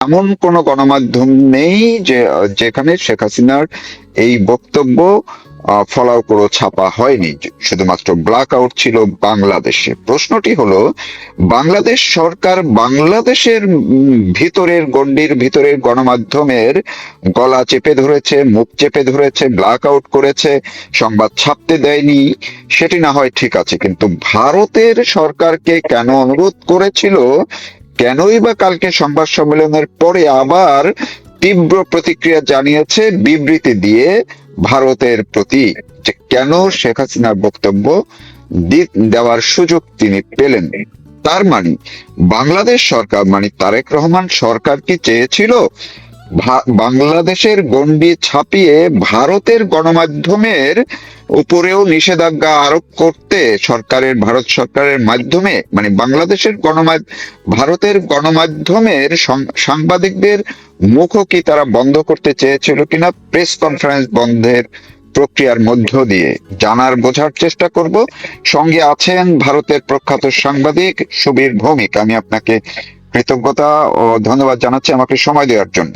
এমন কোন গণমাধ্যম নেই যে যেখানে শেখ হাসিনার এই বক্তব্য ফলাও করে ছাপা হয়নি। শুধুমাত্র ব্ল্যাক আউট ছিল বাংলাদেশে। প্রশ্নটি হলো, বাংলাদেশ সরকার বাংলাদেশের ভিতরের গণ্ডির ভিতরের গণমাধ্যমের গলা চেপে ধরেছে, মুখ চেপে ধরেছে, ব্ল্যাক আউট করেছে, সংবাদ ছাপতে দেয়নি, সেটি না হয় ঠিক আছে, কিন্তু ভারতের সরকারকে কেন অনুরোধ করেছিল, কেনই বা কালকে সংবাদ সম্মেলনের পরে আবার তীব্র প্রতিক্রিয়া জানিয়েছে বিবৃতি দিয়ে ভারতের প্রতি, যে কেন শেখ হাসিনার বক্তব্য দেওয়ার সুযোগ তিনি পেলেন। তার মানে বাংলাদেশ সরকার, মানে তারেক রহমান সরকার কি চেয়েছিল বাংলাদেশের গণ্ডি ছাপিয়ে ভারতের গণমাধ্যমের উপরেও নিষেধাজ্ঞা আরোপ করতে ভারত সরকারের মাধ্যমে, মানে বাংলাদেশের ভারতের গণমাধ্যমের সাংবাদিকদের মুখও কি তারা বন্ধ করতে চেয়েছিল কিনা প্রেস কনফারেন্স বন্ধের প্রক্রিয়ার মধ্য দিয়ে জানার বোঝার চেষ্টা করব। সঙ্গে আছেন ভারতের প্রখ্যাত সাংবাদিক সুবীর ভৌমিক। আমি আপনাকে কৃতজ্ঞতা ও ধন্যবাদ জানাচ্ছি আমাকে সময় দেওয়ার জন্য।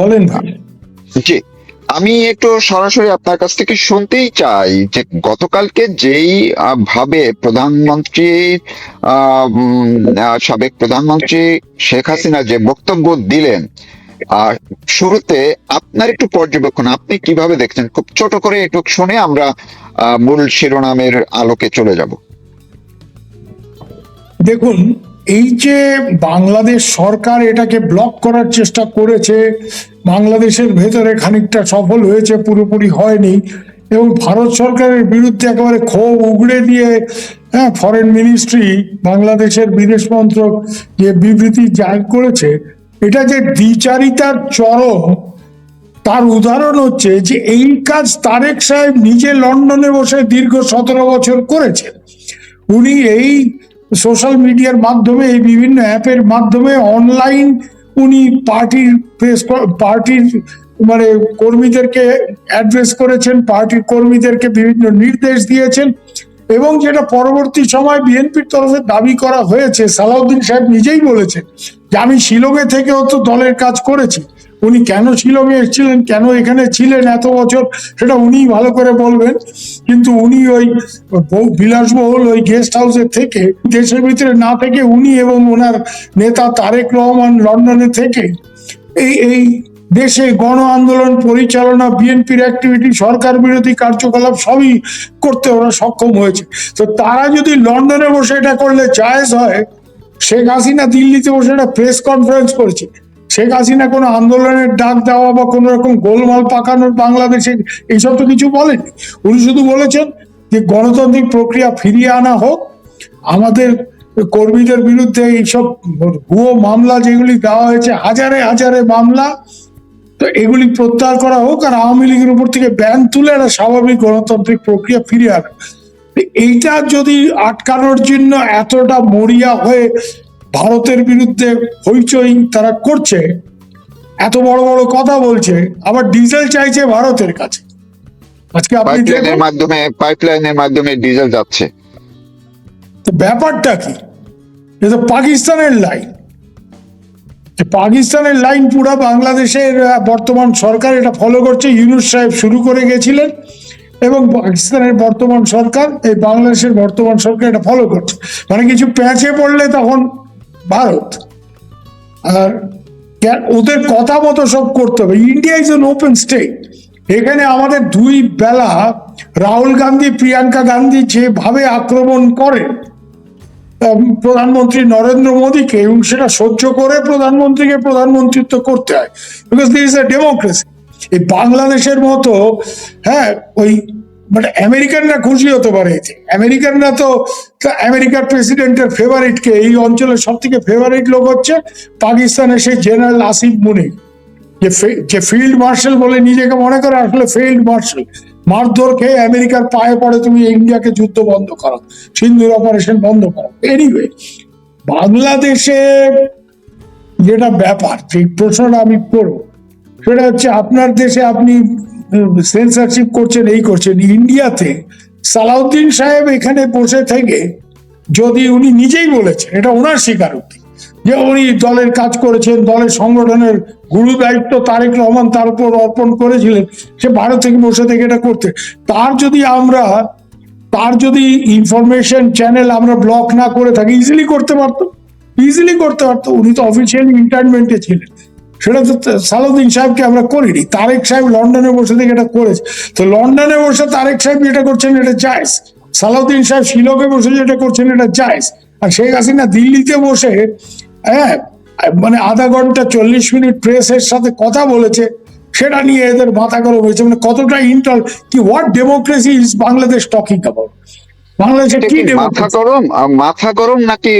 বলেন ভাই। জি, আমি একটু সরাসরি আপনার কাছ থেকে শুনতেই চাই যে গতকালকে যেই ভাবে প্রধানমন্ত্রী সাবেক প্রধানমন্ত্রী শেখ হাসিনা যে বক্তব্য দিলেন, শুরুতে আপনার একটু পর্যবেক্ষণ, আপনি কিভাবে দেখছেন? খুব ছোট করে একটু শুনে আমরা মূল শিরোনামের আলোকে চলে যাব। দেখুন, এই যে বাংলাদেশ সরকার এটাকে ব্লক করার চেষ্টা করেছে, বাংলাদেশের ভেতরে খানিকটা সফল হয়েছে, পুরোপুরি হয়নি, এবং ভারত সরকারের বিরুদ্ধে একেবারে ক্ষোভ উগড়ে দিয়ে ফরেন মিনিস্ট্রি, বাংলাদেশের বিদেশ মন্ত্রক যে বিবৃতি জারি করেছে, এটা যে দ্বিচারিতার চরম, তার উদাহরণ হচ্ছে যে এই কাজ তারেক সাহেব নিজে লন্ডনে বসে দীর্ঘ 17 বছর করেছে। উনি এই সোশ্যাল মিডিয়ার মাধ্যমে, এই বিভিন্ন অ্যাপের মাধ্যমে অনলাইন উনি পার্টির মানে কর্মীদেরকে অ্যাড্রেস করেছেন, পার্টির কর্মীদেরকে বিভিন্ন নির্দেশ দিয়েছেন, এবং যেটা পরবর্তী সময় বিএনপির তরফে দাবি করা হয়েছে, সালাউদ্দিন সাহেব নিজেই বলেছেন যে আমি শিলংয়ে থেকেও তো দলের কাজ করেছি। উনি কেন শিলংয়ে এসেছিলেন, কেন এখানে ছিলেন এত বছর, সেটা উনি ভালো করে বলবেন। কিন্তু উনি ওই বিলাসবহুল ওই গেস্ট হাউসে থেকে, দেশের ভিতরে না থেকে, উনি এবং ওনার নেতা তারেক রহমান লন্ডনে থেকে এই দেশে গণ আন্দোলন পরিচালনা, বিএনপির অ্যাক্টিভিটি, সরকার বিরোধী কার্যকলাপ সবই করতে ওরা সক্ষম হয়েছে। তো তারা যদি লন্ডনে বসে এটা করলে জায়েজ হয়, শেখ হাসিনা দিল্লিতে বসে একটা প্রেস কনফারেন্স করেছে, শেখ হাসিনা কোনো আন্দোলনের ডাক দেওয়া বা কোনো রকম গোলমাল পাকানোর বাংলাদেশে এইসব তো কিছু বলেনি। উনি শুধু বলেছেন যে গণতান্ত্রিক প্রক্রিয়া ফিরিয়ে আনা হোক, আমাদের কর্মীদের বিরুদ্ধে এইসব ভুয়ো মামলা যেগুলি দেওয়া হয়েছে, হাজারে হাজারে মামলা, তো এগুলি প্রত্যাহার করা হোক, আর আওয়ামী লীগের উপর থেকে ব্যান তুলে একটা স্বাভাবিক গণতান্ত্রিক প্রক্রিয়া ফিরিয়ে আনা। এইটা যদি আটকানোর জন্য এতটা মরিয়া হয়ে ভারতের বিরুদ্ধে হইচই তারা করছে, এত বড় বড় কথা বলছে, আবার ডিজেল চাইছে ভারতের কাছে। আজকে আপনি পাইপলাইনের মাধ্যমে ডিজেল যাচ্ছে, তো ব্যাপারটা কি? এটা পাকিস্তানের লাইন, পাকিস্তানের লাইন পুরো বাংলাদেশের বর্তমান সরকার এটা ফলো করছে। ইউনূস সাহেব শুরু করে গেছিলেন, এবং পাকিস্তানের বর্তমান সরকার, এই বাংলাদেশের বর্তমান সরকার এটা ফলো করছে। মানে কিছু প্যাঁচে পড়লে তখন ভারত, আর ওদের কথা মতো সব করতে হবে। India is an open state. এখানে আমাদের দুই বেলা রাহুল গান্ধী, প্রিয়াঙ্কা গান্ধী যেভাবে আক্রমণ করেন প্রধানমন্ত্রী নরেন্দ্র মোদীকে, এবং সেটা সহ্য করে প্রধানমন্ত্রীকে প্রধানমন্ত্রিত্ব করতে হয়, because this is A democracy. এই বাংলাদেশের মতো, ওই মানে আমেরিকানরা খুশি হতে পারে এতে। আমেরিকানরা তো আমেরিকার প্রেসিডেন্টের ফেভারিট কে, এই অঞ্চলের সব থেকে ফেভারিট লোক হচ্ছে পাকিস্তানের সেই জেনারেল আসিফ মুনির, যে ফিল্ড মার্শাল বলে নিজেকে মনে করে, আসলে ফিল্ড মার্শাল। মারধর খেয়ে আমেরিকার পায়ে পড়ে তুমি ইন্ডিয়াকে যুদ্ধ বন্ধ করো, সিন্ধুর অপারেশন বন্ধ করো। এনিওয়ে, বাংলাদেশে যেটা ব্যাপার, যে প্রশ্নটা আমি করবো সেটা হচ্ছে, আপনার দেশে আপনি সেন্সরশিপ করছেন, এই করছেন, ইন্ডিয়াতে সালাউদ্দিন সাহেব এখানে বসে থেকে, যদি উনি নিজেই বলেছেন, এটা ওনার স্বীকারোক্তি, যে উনি দলের কাজ করেছেন, দলের সংগঠনের গুরু দায়িত্ব তারেক রহমান তার উপর অর্পণ করেছিলেন, সে ভারত থেকে বসে থেকে এটা করতে। তার যদি ইনফরমেশন চ্যানেল আমরা ব্লক না করে থাকি, ইজিলি করতে পারতো। উনি তো অফিসিয়ালি ইন্টারনমেন্টে ছিলেন, সেটা তো সালাউদ্দিন সাহেবকে আমরা করিনি। তারেক সাহেব লন্ডনে বসে থেকে এটা করেছে, তো লন্ডনে বসে তারেক সাহেব যেটা করছেন এটা জায়েজ, সালাউদ্দিন সাহেব শিলংয়ে বসে যেটা করছেন এটা জায়েজ। আর শেখ হাসিনা দিল্লিতে বসে, হ্যাঁ, মানে আধা ঘন্টা 40 মিনিট প্রেসের সাথে কথা বলেছে, সেটা নিয়ে এদের মাথা গরম হয়েছে। মানে কতটা কি what democracy is Bangladesh talking about? বাংলাদেশে এটা কি কি ডেমোক্রেসি? মাথা গরম নাকি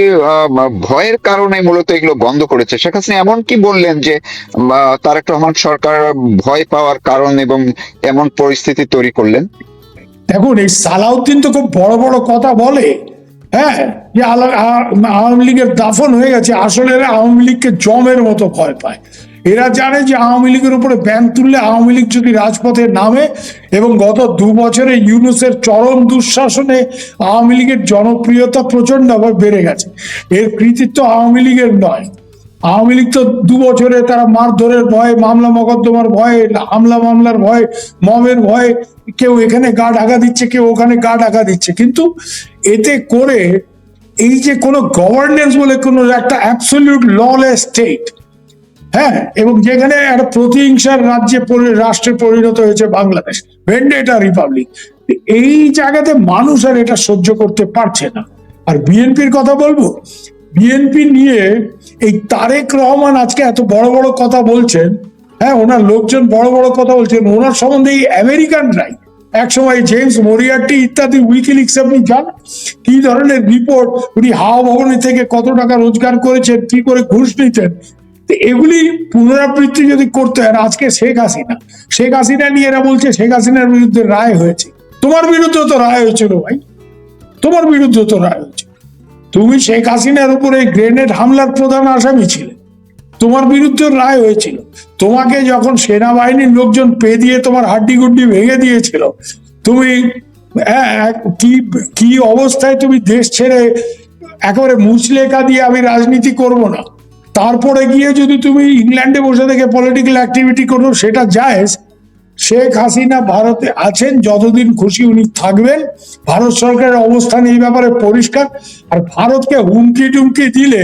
ভয়ের কারণে মূলত এগুলো বন্ধ করেছে? শেখ হাসিনা এমন কি বললেন যে তারেক রহমান সরকার ভয় পাওয়ার কারণ এবং এমন পরিস্থিতি তৈরি করলেন? দেখুন, এই সালাউদ্দিন তো খুব বড় বড় কথা বলে, হ্যাঁ, যে আওয়ামী লীগের দাফন হয়ে গেছে। আসলে এরা আওয়ামী লীগকে জমের মতো ভয় পায়। এরা জানে যে আওয়ামী লীগের উপরে ব্যান তুললে আওয়ামী লীগ যদি রাজপথে নামে, এবং গত 2 বছরে ইউনূসের চরম দুঃশাসনে আওয়ামী লীগের জনপ্রিয়তা প্রচন্ড ভাবে বেড়ে গেছে। এর কৃতিত্ব আওয়ামী লীগের নয়। আওয়ামী লীগ তো 2 বছরে তারা মারধরের ভয়ে, মামলা মোকদ্দমার ভয়ে, মামলার ভয়ে, মবের ভয়ে কেউ এখানে গা ঢাকা দিচ্ছে, কেউ ওখানে গা ঢাকা দিচ্ছে। কিন্তু এতে করে এই যে কোনো গভর্নেন্স বলে কোনো একটা অ্যাবসলিউট ললেস স্টেট, হ্যাঁ, এবং যেখানে একটা প্রতিহিংসার রাষ্ট্রে পরিণত হয়েছে বাংলাদেশ, ভেন্ডেটা রিপাবলিক, এই জায়গাতে মানুষ আর এটা সহ্য করতে পারছে না। আর বিএনপির কথা বলবো, বিএনপি নিয়ে এই তারেক রহমান আজকে এত বড় বড় কথা বলছেন, হ্যাঁ, ওনার লোকজন বড় বড় কথা বলছেন ওনার সম্বন্ধে। এই আমেরিকানরাই একসময় জেমস মরিয়ার্টি ইত্যাদি উইকিলিক্স, আপনি জান কি ধরনের রিপোর্ট, উনি হাওয়া ভবনে থেকে কত টাকা রোজগার করেছেন, কি করে ঘুষ নিতেন, এগুলি পুনরাবৃত্তি যদি করতে হয়। আজকে শেখ হাসিনা নিয়ে এরা বলছে শেখ হাসিনার বিরুদ্ধে রায় হয়েছে। তোমার বিরুদ্ধে তো রায় হয়েছিল ভাই, তোমার বিরুদ্ধে তো রায় হয়েছে। তুমি শেখ হাসিনার উপরে গ্রেনেড হামলার প্রধান আসামি ছিলে, তোমার বিরুদ্ধে রায় হয়েছিল। তোমাকে যখন সেনাবাহিনীর লোকজন পে দিয়ে তোমার হাড্ডি গুড্ডি ভেঙে দিয়েছিল, তুমি কি কি অবস্থায় তুমি দেশ ছেড়ে একেবারে মুচলেখা দিয়ে আমি রাজনীতি করব না, তারপরে গিয়ে যদি তুমি ইংল্যান্ডে বসে থেকে পলিটিক্যাল অ্যাক্টিভিটি করো, সেটা জায়েজ। শেখ হাসিনা ভারতে আছেন, যতদিন খুশি উনি থাকবেন। ভারত সরকারের অবস্থান এই ব্যাপারে পরিষ্কার। আর ভারতকে হুমকি টুমকি দিলে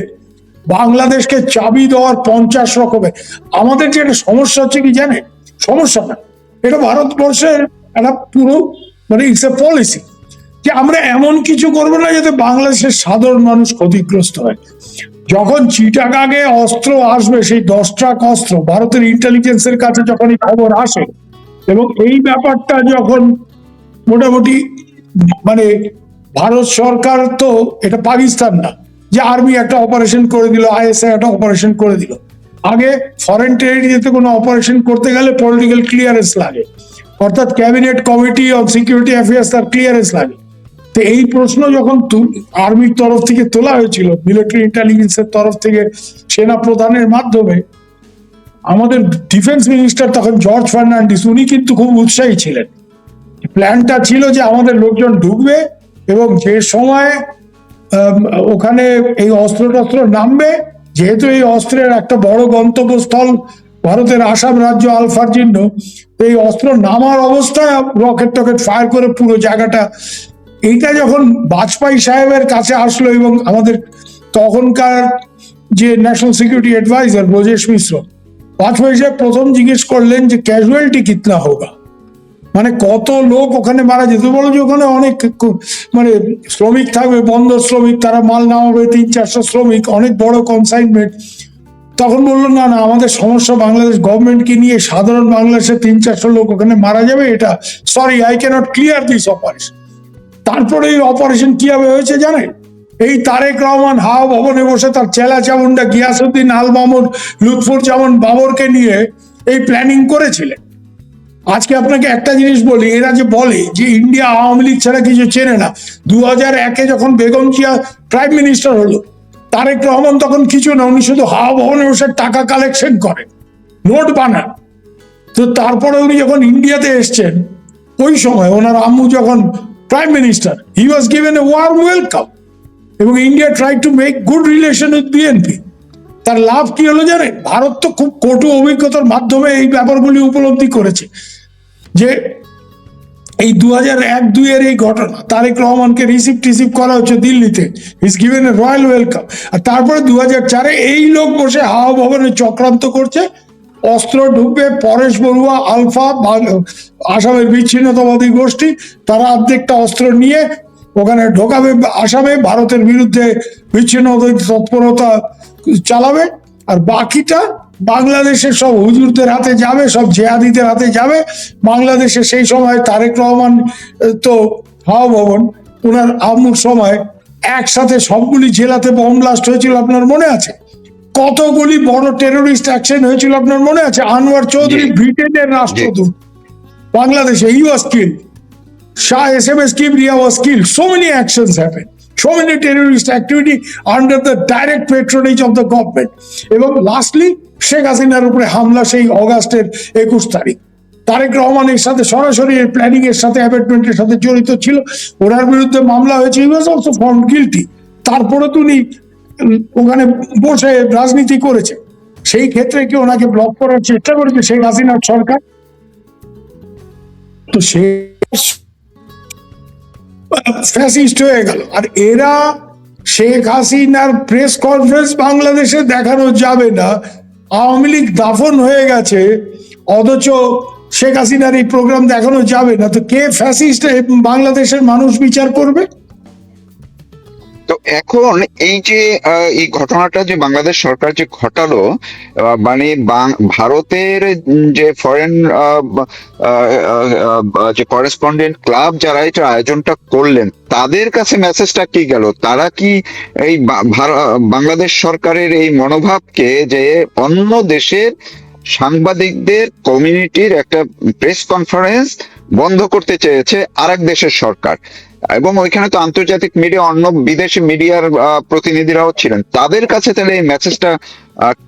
বাংলাদেশকে চাবি দেওয়ার 50 রকমের। আমাদের যে একটা সমস্যা হচ্ছে কি জানেন, সমস্যা না, এটা ভারতবর্ষের একটা পুরো মানে ইটস এ পলিসি, যে আমরা এমন কিছু করবো না যাতে বাংলাদেশের সাধারণ মানুষ ক্ষতিগ্রস্ত হয়। যখন চিটাগাঙে অস্ত্র আসবে, সেই 10 ট্রাক অস্ত্র ভারতের ইন্টেলিজেন্সের কাছে যখন এই খবর আসে, এবং এই ব্যাপারটা যখন মোটামুটি মানে ভারত সরকার, তো এটা পাকিস্তান না যে আর্মি একটা অপারেশন করে দিল, আইএসআই একটা অপারেশন করে দিল। আগে ফরেন টেরিটরিতে কোনো অপারেশন করতে গেলে পলিটিক্যাল ক্লিয়ারেন্স লাগে, অর্থাৎ cabinet committee on security affairs, তার ক্লিয়ারেন্স লাগে। তো এই প্রশ্ন যখন আর্মির তরফ থেকে তোলা হয়েছিল, মিলিটারি ইন্টেলিজেন্সের তরফ থেকে সেনা প্রধানের মাধ্যমে, আমাদের ডিফেন্স মিনিস্টার তখন জর্জ ফার্নান্ডিস, উনি কিন্তু খুব উৎসাহী ছিলেন। প্ল্যানটা ছিল যে আমাদের লোকজন ঢুকবে এবং যে সময় ওখানে এই অস্ত্র টস্ত্র নামবে, যেহেতু এই অস্ত্রের একটা বড় গন্তব্যস্থল ভারতের আসাম রাজ্য আলফার চিহ্ন, এই অস্ত্র নামার অবস্থায় রকেট টকেট ফায়ার করে পুরো জায়গাটা। এইটা যখন বাজপেয়ী সাহেবের কাছে আসলো, এবং আমাদের তখনকার যে ন্যাশনাল সিকিউরিটি অ্যাডভাইজার ব্রজেশ মিশ্র, বাজপেয়ী সাহেব প্রথম জিজ্ঞেস করলেন যে ক্যাজুয়ালিটি কিতনা হোগা, মানে কত লোক ওখানে মারা যেত। বলো যে ওখানে অনেক মানে শ্রমিক থাকবে, বন্দর শ্রমিক, তারা মাল নামাবে, 300-400 শ্রমিক, অনেক বড় কনসাইনমেন্ট। তখন বললো না না, আমাদের সমস্যা বাংলাদেশ গভর্নমেন্টকে নিয়ে, সাধারণ বাংলাদেশের 300-400 লোক ওখানে মারা যাবে, এটা sorry, I cannot clear this operation. তারপরে এই অপারেশন কিভাবে হয়েছে জানেন? এই তারেক রহমান হাওয়া ভবনে বসে তার চেলা চামুন্ডা গিয়াসউদ্দিন আল মামুন, লুৎফর জামান বাবরকে নিয়ে এই প্ল্যানিং করেছিলেন। আজকে আপনাকে একটা জিনিস বলি, এরা যে বলে যে ইন্ডিয়া আওয়ামী লীগ ছাড়া কিছু চেনে না, 2001-এ যখন বেগম জিয়া প্রাইম মিনিস্টার হলো, তারেক রহমান তখন কিছু না, উনি শুধু হাওয়া ভবনে বসে টাকা কালেকশন করেন, নোট বানান। তো তারপরে উনি যখন ইন্ডিয়াতে এসছেন, ওই সময় ওনার আম্মু যখন prime minister, he was given a warm welcome, এবং India try to make good relation with BNP. তার লাভ কি হলো জানেন? ভারত তো খুব কটু অভিজ্ঞতার মাধ্যমে এই ব্যাপারগুলি উপলব্ধি করেছে যে এই 2001-2 এই ঘটনা, তারেক রহমানকে রিসিভ করা হচ্ছে দিল্লিতে, is given a royal welcome, আর তারপরে 2004 এই লোক বসে হাওয়া ভবনে চক্রান্ত করছে, অস্ত্র ঢুকবে, পরেশ বড়ুয়া আলফা আসামের বিচ্ছিন্নতাবাদী গোষ্ঠী, তারা অর্ধেকটা অস্ত্র নিয়ে ওখানে ঢোকাবে আসামে, ভারতের বিরুদ্ধে বিচ্ছিন্নতাবাদী তৎপরতা চালাবে, আর বাকিটা বাংলাদেশের সব হুজুরদের হাতে যাবে, সব জেহাদিদের হাতে যাবে। বাংলাদেশে সেই সময় তারেক রহমান তো হাওয়া ভবন, ওনার আমুর সময় একসাথে সবগুলি জেলাতে বম ব্লাস্ট হয়েছিল, আপনার মনে আছে? কতগুলি বড় টেরোরিস্ট অ্যাকশন হয়েছিল, আপনার মনে আছে? আনোয়ার চৌধুরী ব্রিটেনের রাষ্ট্রদূত বাংলাদেশে, he was killed, Shah SMS Kibriya was killed. So many actions happened. So many terrorist activity under the direct patronage of the government. এবং লাস্টলি শেখ হাসিনার উপরে হামলা সেই অগাস্টের 21 তারিখ। তারেক রহমানের সাথে সরাসরি এর প্ল্যানিং এর সাথে অ্যাবেটমেন্টের সাথে জড়িত ছিল, ওনার বিরুদ্ধে মামলা হয়েছে, হি ওয়াজ অলসো ফাউন্ড গিলটি। তারপরে তিনি ওখানে বসে রাজনীতি করেছে। সেই ক্ষেত্রে কি ওনাকে ব্লক করার চেষ্টা করেছে শেখ হাসিনার সরকার? তো সে ফ্যাসিস্ট হয়ে গেল। আর এরা শেখ হাসিনার প্রেস কনফারেন্স বাংলাদেশে দেখানো যাবে না, আওয়ামী লীগ দাফন হয়ে গেছে, অথচ শেখ হাসিনার এই প্রোগ্রাম দেখানো যাবে না, তো কে ফ্যাসিস্ট বাংলাদেশের মানুষ বিচার করবে? তো এখন এই যে এই ঘটনাটা যে বাংলাদেশ সরকার যে ঘটালো, মানে ভারতের যে ফরেন যে করেসপন্ডেন্ট ক্লাব যারা এটা আয়োজনটা করলেন, তাদের কাছে মেসেজটা কি গেল? তারা কি এই বাংলাদেশ সরকারের এই মনোভাবকে যে অন্য দেশের সাংবাদিকদের কমিউনিটির একটা প্রেস কনফারেন্স বন্ধ করতে চেয়েছে আরেক দেশের সরকার, এবং ওইখানে তো আন্তর্জাতিক মিডিয়া, অন্য বিদেশি মিডিয়ার প্রতিনিধিরাও ছিলেন, তাদের কাছে তাহলে এই মেসেজটা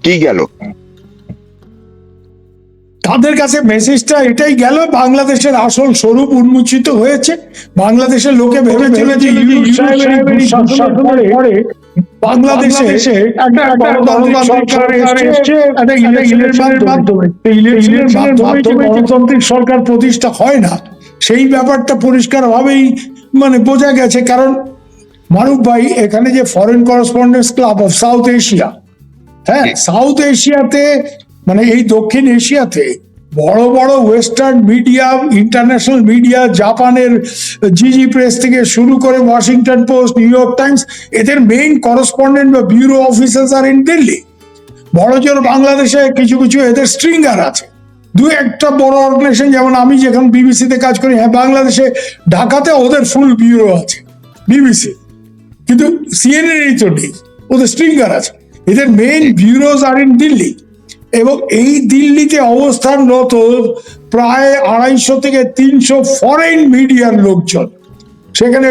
কি গেল? তাদের কাছে মেসেজটা এটাই গেল, বাংলাদেশের আসল স্বরূপ উন্মোচিত হয়েছে। বাংলাদেশের লোকে ভেবেছিল যে ইউনূস সাহেবের এই শাসনের পরে বাংলাদেশে একটা গণতান্ত্রিক সরকার এসেছে, একটা ইলেকশনের মাধ্যমে। ইলেকশনের মাধ্যমে গণতান্ত্রিক সরকার প্রতিষ্ঠা হয় না, সেই ব্যাপারটা পরিষ্কার ভাবেই মানে বোঝা গেছে। কারণ মারুফ ভাই, এখানে যে foreign correspondents club of south Asia, হ্যাঁ, সাউথ এশিয়াতে মানে এই দক্ষিণ এশিয়াতে বড় বড় ওয়েস্টার্ন মিডিয়া, ইন্টারন্যাশনাল মিডিয়া, জাপানের জিজি প্রেস থেকে শুরু করে Washington Post, New York Times, এদের মেইন করেসপন্ডেন্ট বা bureau officers are in Delhi. বড় জোর বাংলাদেশে কিছু কিছু এদের স্ট্রিঙ্গার আছে, দু একটা বড় অর্গানাইজেশন, যেমন আমি যেখানে বিবিসিতে কাজ করি, হ্যাঁ, বাংলাদেশে ঢাকাতে ওদের ফুল ব্যুরো আছে বিবিসি, কিন্তু সিএনএনই তো নেই, ওদের স্ট্রিঙ্গার আছে। এদের মেইন ব্যুরোজ আর ইন দিল্লি, এবং এই দিল্লিতে অবস্থানরত প্রায় 250 থেকে 300 ফরেন মিডিয়ার লোকজন। সেখানে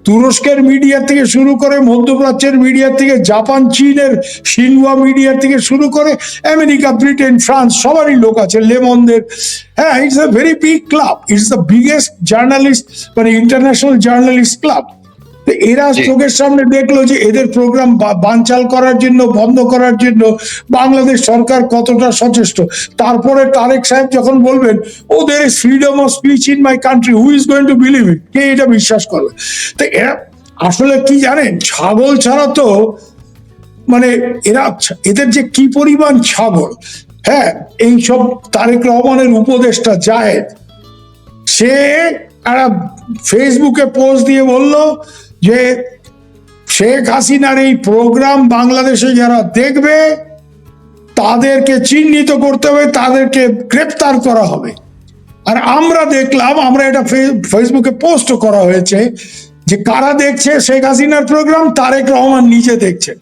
তুরস্কের মিডিয়া থেকে শুরু করে, মধ্যপ্রাচ্যের মিডিয়া থেকে, জাপান চীনের সিনহুয়া মিডিয়া থেকে শুরু করে, আমেরিকা, ব্রিটেন, ফ্রান্স, সবারই লোক আছে, লেমনদের। হ্যাঁ, it's a very big club, it's the biggest journalist মানে ইন্টারন্যাশনাল জার্নালিস্ট ক্লাব। এরা চোখের সামনে দেখলো যে এদের প্রোগ্রাম বানচাল করার জন্য, বন্ধ করার জন্য বাংলাদেশ সরকার কতটা সচেষ্ট। তারপরে তারেক সাহেব যখন বলবেন, oh there is freedom of speech in my country, who is going to believe it? কে এটা বিশ্বাস করবে? তো এরা আসলে কি জানেন, ছাগল ছাড়া তো মানে এদের যে কি পরিমাণ ছাগল। হ্যাঁ, এইসব তারেক রহমানের উপদেষ্টা জাহেদ, সে একটা ফেসবুকে পোস্ট দিয়ে বলল যে শেখ হাসিনার এই প্রোগ্রাম বাংলাদেশে যারা দেখবে তাদেরকে চিহ্নিত করতে হবে, তাদেরকে গ্রেপ্তার করা হবে। আর আমরা দেখলাম, আমরা এটা ফেসবুকে পোস্ট করা হয়েছে, যে কারা দেখছে শেখ হাসিনার প্রোগ্রাম? তারেক রহমান নিজে দেখছেন,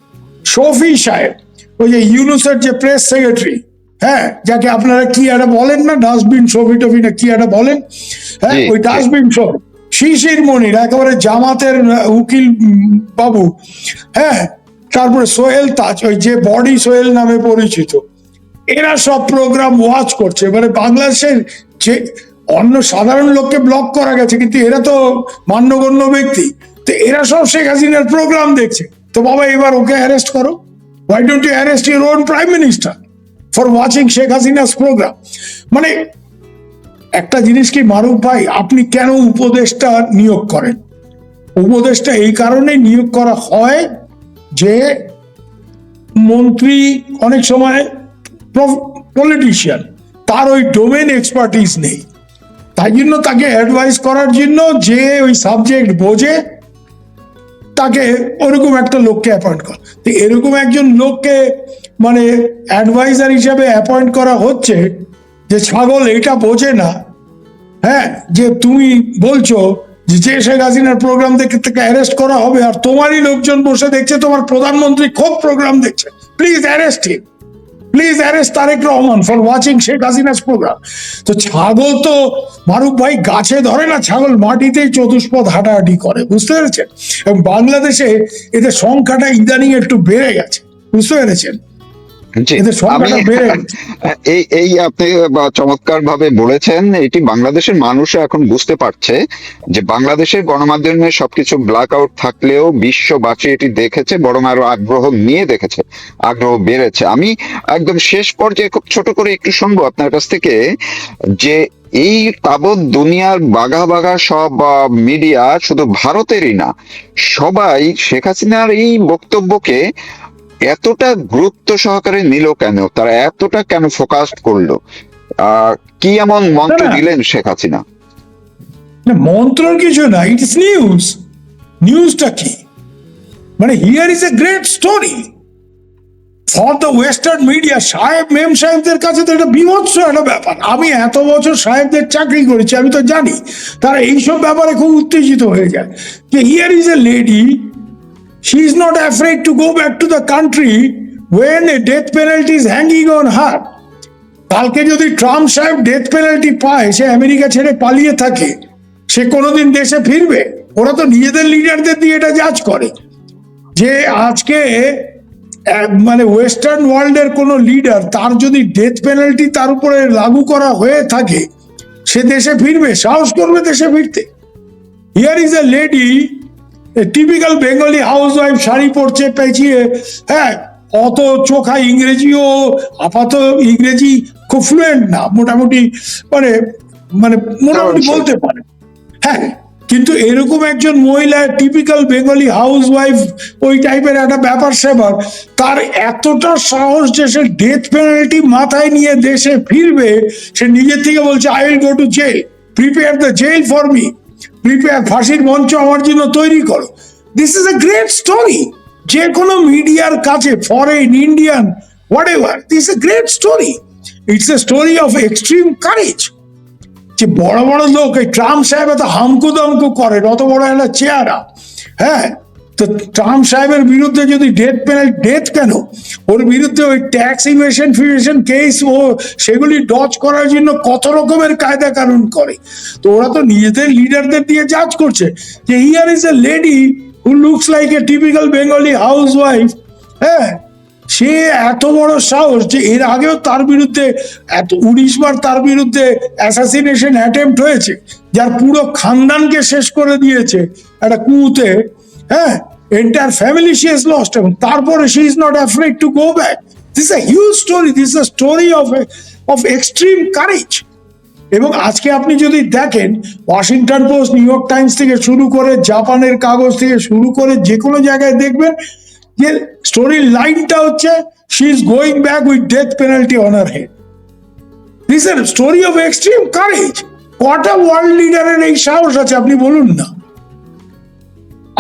শফি সাহেব, ওই যে ইউনূসের যে প্রেস সেক্রেটারি, হ্যাঁ, যাকে আপনারা কি একটা বলেন না, ডাস্টবিন শফি টফি না কি একটা বলেন, হ্যাঁ, ওই ডাস্টবিন শফি, শিশির মনির একেবারে জামাতের উকিল বাবু, হ্যাঁ, তারপরে সোহেল তাজ, ওই যে বডি সোহেল নামে পরিচিত, এরা সব প্রোগ্রাম ওয়াচ করছে। মানে বাংলাদেশের যে অন্য সাধারণ লোককে ব্লক করা গেছে, কিন্তু এরা তো মান্যগণ্য ব্যক্তি, তো এরা সব শেখ হাসিনার প্রোগ্রাম দেখছে। তো বাবা, এবার ওকে অ্যারেস্ট করো, Why don't you arrest your own prime minister for watching Sheikh Hasina's program? মানে একটা জিনিস কি মারুফ ভাই, আপনি কেন উপদেষ্টা নিয়োগ করেন? উপদেষ্টা এই কারণে নিয়োগ করা হয় যে মন্ত্রী অনেক সময় পলিটিশিয়ান, তার ওই ডোমেন এক্সপার্টিস নেই, তাই জন্য তাকে অ্যাডভাইস করার জন্য যে ওই সাবজেক্ট বোঝে তাকে ওরকম একটা লোককে অ্যাপয়েন্ট করা। তো এরকম একজন লোককে মানে অ্যাডভাইজার হিসাবে অ্যাপয়েন্ট করা হচ্ছে যে ছাগল এটা বোঝে না, হ্যাঁ, যে তুমি বলছো যে শেখ হাসিনার প্রোগ্রাম দেখে তাকে অ্যারেস্ট করা হবে, আর তোমারই লোকজন বসে দেখছে, তোমার প্রধানমন্ত্রী খুব প্রোগ্রাম দেখছে, please arrest him, please arrest Tarek Rahman for watching Sheikh Hasina's program. তো ছাগল তো মারুফ ভাই গাছে ধরে না, ছাগল মাটিতেই চতুষ্পদ হাঁটাহাঁটি করে, বুঝতে পেরেছেন? এবং বাংলাদেশে এদের সংখ্যাটা ইদানিং একটু বেড়ে গেছে, বুঝতে পেরেছেন? জি, এদের আমি সংখ্যাটা বেড়ে গেছে। এই আপনি চমৎকার ভাবে বলেছেন। এটি বাংলাদেশের মানুষও এখন বুঝতে পারছে যে বাংলাদেশের গণমাধ্যমে সবকিছু ব্ল্যাক আউট থাকলেও বিশ্ববাসী এটি দেখেছে, বরং আরো আগ্রহ নিয়ে দেখেছে, আগ্রহ বেড়েছে। আমি একদম শেষ পর্যায়ে খুব ছোট করে একটু শুনবো আপনার কাছ থেকে যে এই তাবৎ দুনিয়ার বাঘা বাঘা সব মিডিয়া, শুধু ভারতেরই না, সবাই শেখ হাসিনার এই বক্তব্যকে এতটা গুরুত্ব সহকারে নিল কেন, তারা এতটা কেন ফোকাস করলো? কি এমন মন্ত্র না, না, দিলেন শেখ হাসিনা? না, মন্ত্রর কিছু না, ইটস নিউজ। নিউজটা কি? মানে here is a great story for the western media. সাহেব মেম সাহেবদের কাছে তো এটা বিভৎস একটা ব্যাপার। আমি এত বছর সাহেবদের চাকরি করেছি, আমি তো জানি তারা এইসব ব্যাপারে খুব উত্তেজিত হয়ে যায়। যে here is a lady, she is not afraid to go back to the country when a death penalty is hanging on her. কালকে যদি ট্রাম্প সাহেব ডেথ পেনাল্টি পায়, সে আমেরিকা ছেড়ে পালিয়ে থাকে, সে কোনোদিন দেশে ফিরবে? ওরা তো নিজেদের লিডারদের দিয়ে এটা জাজ করে যে আজকে মানে ওয়েস্টার্ন ওয়ার্ল্ডের কোনো লিডার, তার যদি ডেথ পেনাল্টি তার উপরে লাগু করা হয়ে থাকে, সে দেশে ফিরবে, সাহস করবে দেশে ফিরতে? Here is a lady, typical Bengali house wife, sari পরছে পেঁচিয়ে, হ্যাঁ, অত চোখা ইংরেজিও, আপাতত ইংরেজি খুব ফ্লুয়েন্ট না, মোটামুটি মানে মানে মোটামুটি বলতে পারে, হ্যাঁ, কিন্তু এরকম একজন মহিলা, টিপিক্যাল বেঙ্গলি হাউস ওয়াইফ, ওই টাইপের একটা ব্যাপার সেবার, তার এতটা সাহস যে সে ডেথ পেনাল্টি মাথায় নিয়ে দেশে ফিরবে। সে নিজের থেকে বলছে, I will go to jail, prepare the jail for me, prepare, ফাঁসির মঞ্চ আমার জন্য তৈরি করো। This is a great story. যে কোনো মিডিয়ার কাছে, foreign, Indian, whatever, this a great story. It's a story of extreme courage. যে বড় বড় লোক, এই ট্রাম্প সাহেব এত হামকু দমকু করেন, অত বড় একটা চেহারা, হ্যাঁ, তো ট্রাম্প সাহেবের বিরুদ্ধে যদি ডেথ পেনাল্টি, ডেথ কেন, ওর বিরুদ্ধে ওই ট্যাক্স ইভেশন ফিভেশন কেস, ও সেগুলি ডজ করার জন্য কত রকমের কায়দা কানুন করে। তো ওরা তো নিজেদের লিডারদের দিয়ে জাজ করছে যে here is a lady who looks like a typical Bengali house wife, হ্যাঁ, সে এত বড় সাহস যে এর আগেও তার বিরুদ্ধে 19 বার তার বিরুদ্ধে অ্যাসাসিনেশন অ্যাটেম্প্ট হয়েছে, যার পুরো খানদানকে শেষ করে দিয়েছে একটা কুতে, হ্যাঁ, entire family she has lost, এবং তারপরে she is not afraid to go back. This a huge story, this a story of extreme courage. এবং আজকে আপনি যদি দেখেন, Washington Post, New York Times থেকে শুরু করে, জাপানের কাগজ থেকে শুরু করে, যে কোনো জায়গায় দেখবেন যে স্টোরির লাইনটা হচ্ছে, she is going back with death penalty on her head. This এর স্টোরি অফ এক্সট্রিম কারেজ। কটা ওয়ার্ল্ড লিডারের এই সাহস আছে আপনি বলুন না?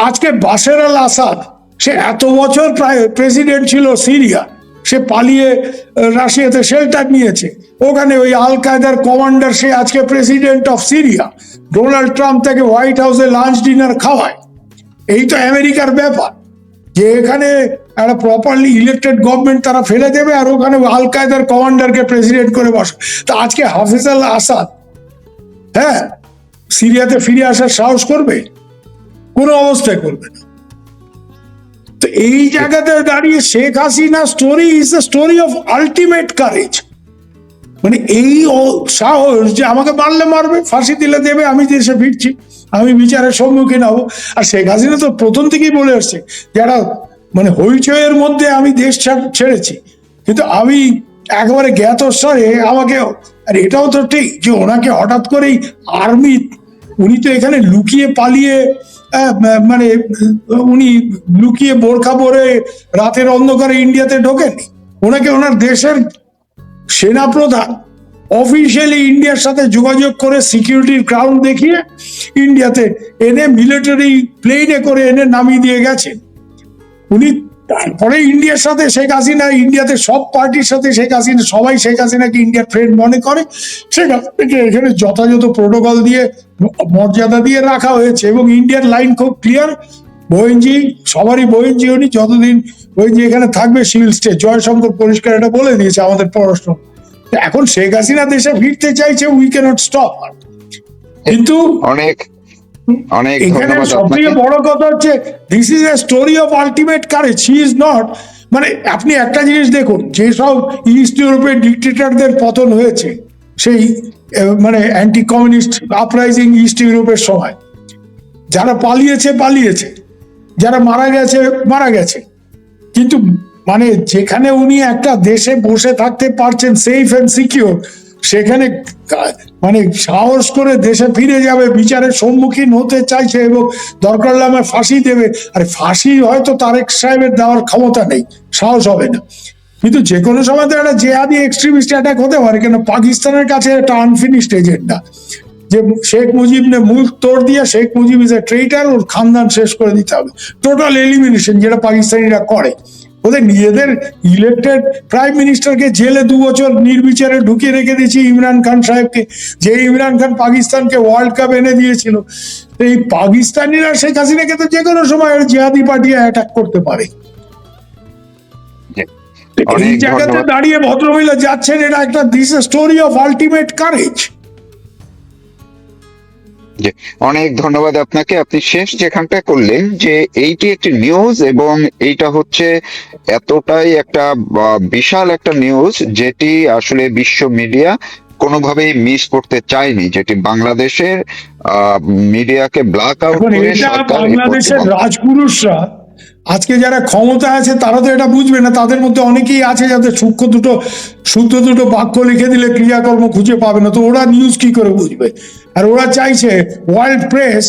আজকে বাশার আল আসাদ, সে এত বছর প্রায় প্রেসিডেন্ট ছিল সিরিয়া, সে পালিয়ে রাশিয়াতে শেল্টার নিয়েছে, ওখানে ওই আল কায়দার কমান্ডার, সে আজকে president of Syria. Donald Trump তাকে হোয়াইট হাউসে লাঞ্চ ডিনার খাওয়ায়। এই তো আমেরিকার ব্যাপার, যে এখানে একটা প্রপারলি ইলেক্টেড গভর্নমেন্ট তারা ফেলে দেবে, আর ওখানে আল কায়দার কমান্ডারকে প্রেসিডেন্ট করে বসে। তা আজকে হাফিজ আল আসাদ, হ্যাঁ, সিরিয়াতে ফিরে আসার সাহস করবে? কোনো অবস্থায় করবে না। তো এই জায়গাতে দাঁড়িয়ে Sheikh Hasina story is the story of ultimate courage. মানে এই সাহস যে আমাকে মারলে মারবে, ফাঁসি দিলে দেবে, আমি দেশে ফিরছি, আমি বিচারের সম্মুখীন হব। আর শেখ হাসিনা তো প্রথম থেকেই বলে আসছে, যারা মানে হইচইয়ের মধ্যে আমি দেশ ছেড়েছি, কিন্তু আমি একেবারে জ্ঞাতসারে আমাকে, আর এটাও তো ঠিক যে ওনাকে হঠাৎ করেই আর্মি, উনি তো এখানে লুকিয়ে পালিয়ে মানে উনি লুকিয়ে বোরখা পরে রাতের অন্ধকারে ইন্ডিয়াতে ঢোকেননি। ওনাকে ওনার দেশের সেনাপ্রধান অফিসিয়ালি ইন্ডিয়ার সাথে যোগাযোগ করে সিকিউরিটির ক্রাউন দেখিয়ে ইন্ডিয়াতে এনে মিলিটারি প্লেনে করে এনে নামিয়ে দিয়ে গেছেন উনি। তারপরে ইন্ডিয়ার সাথে শেখ হাসিনা, ইন্ডিয়াতে সব পার্টির সাথে শেখ হাসিনা, সবাই শেখ হাসিনাকে ইন্ডিয়ার ফ্রেন্ড মনে করে। শেখ হাসিনাকে এখানে যথাযথ প্রোটোকল দিয়ে মর্যাদা দিয়ে রাখা হয়েছে এবং ইন্ডিয়ার লাইন খুব ক্লিয়ার। বহিঞ্জি সবারই বহিঞ্জি উনি, যতদিন বহিঞ্জি এখানে থাকবে সিভিল স্টে। জয়শঙ্কর পরিষ্কার এটা বলে দিয়েছে আমাদের পররাষ্ট্র। এখন শেখ হাসিনা দেশে ফিরতে চাইছে, উই ক্যানট স্টপ। কিন্তু অনেক অনেক এখানে ধন্যবাদ সব থেকে আপনাকে। বড় কথা হচ্ছে this is A story of ultimate courage. He is not, মানে আপনি একটা জিনিস দেখুন, যেসব ইস্ট ইউরোপের ডিক্টেটরদের পতন হয়েছে সেই মানে অ্যান্টি কমিউনিস্ট আপরাইজিং ইস্ট ইউরোপের সময়, যারা পালিয়েছে পালিয়েছে, যারা মারা গেছে মারা গেছে, কিন্তু মানে যেখানে উনি একটা দেশে বসে থাকতে পারছেন সেফ এন্ড সিকিউর, সেখানে মানে সাহস করে দেশে ফিরে যাবে, বিচারের সম্মুখীন হতে চাইছে এবং দরকার হলে আমার ফাঁসি দেবে। আর ফাঁসি হয়তো তারেক সাহেবের দেওয়ার ক্ষমতা নেই, সাহস হবে না, কিন্তু যে কোনো সময় তো একটা জেহাদি এক্সট্রিমিস্ট অ্যাটাক হতে পারে। কেন পাকিস্তানের কাছে একটা আনফিনিশড এজেন্ডা, যে শেখ মুজিব নে মুখ তোড় দিয়ে শেখ মুজিব ইজ এ ট্রেটার, ওর খানদান শেষ করে দিতে হবে, টোটাল এলিমিনেশন, যেটা পাকিস্তানিরা করে। ওদের নিজেদের ইলেক্টেড প্রাইম মিনিস্টারকে জেলে 2 বছর নির্বিচারে ঢুকিয়ে রেখে দিয়েছে ইমরান খান সাহেবকে, যে ইমরান খান পাকিস্তানকে ওয়ার্ল্ড কাপ এনে দিয়েছিল। এই পাকিস্তানিরা শেখ হাসিনাকে তো যে কোনো সময় জেহাদি পাঠিয়ে অ্যাটাক করতে পারে। এই অনেক জায়গাতে ধন্যবাদ। দাঁড়িয়ে ভদ্রমহিলা যাচ্ছেন, এটা একটা this story of ultimate courage. জি, অনেক ধন্যবাদ আপনাকে। আপনি শেষ যেখানটা করলেন যে এইটি একটি নিউজ এবং এইটা হচ্ছে এতটাই একটা বিশাল একটা নিউজ যেটি আসলে বিশ্ব মিডিয়া কোনোভাবেই মিস করতে চায়নি, যেটি বাংলাদেশের মিডিয়াকে ব্ল্যাক আউট এখন করে এটা সরকার এই বাংলাদেশের পশ্চিমবঙ্গ। রাজপুরুষরা আজকে যারা ক্ষমতা আছে তারা তো এটা বুঝবে না। তাদের মধ্যে অনেকেই আছে যাদের সূক্ষ্ম দুটো শুদ্ধ দুটো বাক্য লিখে দিলে ক্রিয়াকর্ম খুঁজে পাবে না, তো ওরা নিউজ কি করে বুঝবে? আর ওরা চাইছে ওয়ার্ল্ড প্রেস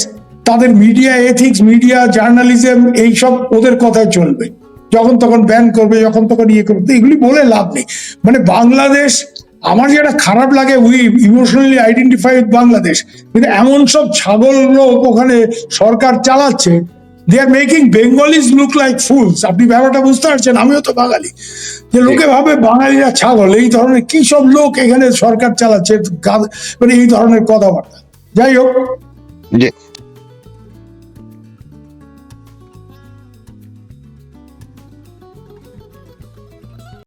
তাদের মিডিয়া এথিক্স, মিডিয়া জার্নালিজম এইসব ওদের কথায় চলবে, যখন তখন ব্যান করবে, যখন তখন ইয়ে করবে। তো এগুলি বলে লাভ নেই। মানে বাংলাদেশ, আমার যেটা খারাপ লাগে, we emotionally identify with Bangladesh, কিন্তু এমন সব ছাগল লোক ওখানে সরকার চালাচ্ছে, they are making Bengalis look like fools. আপনি ব্যাপারটা বুঝতে পারছেন? আমিও তো বাঙালি, যে লোকে ভাবে বাঙালিরা ছাগল। এই ধরনের কি সব লোক এখানে সরকার চালাচ্ছে, মানে এই ধরনের কথাবার্তা। যাই হোক, যে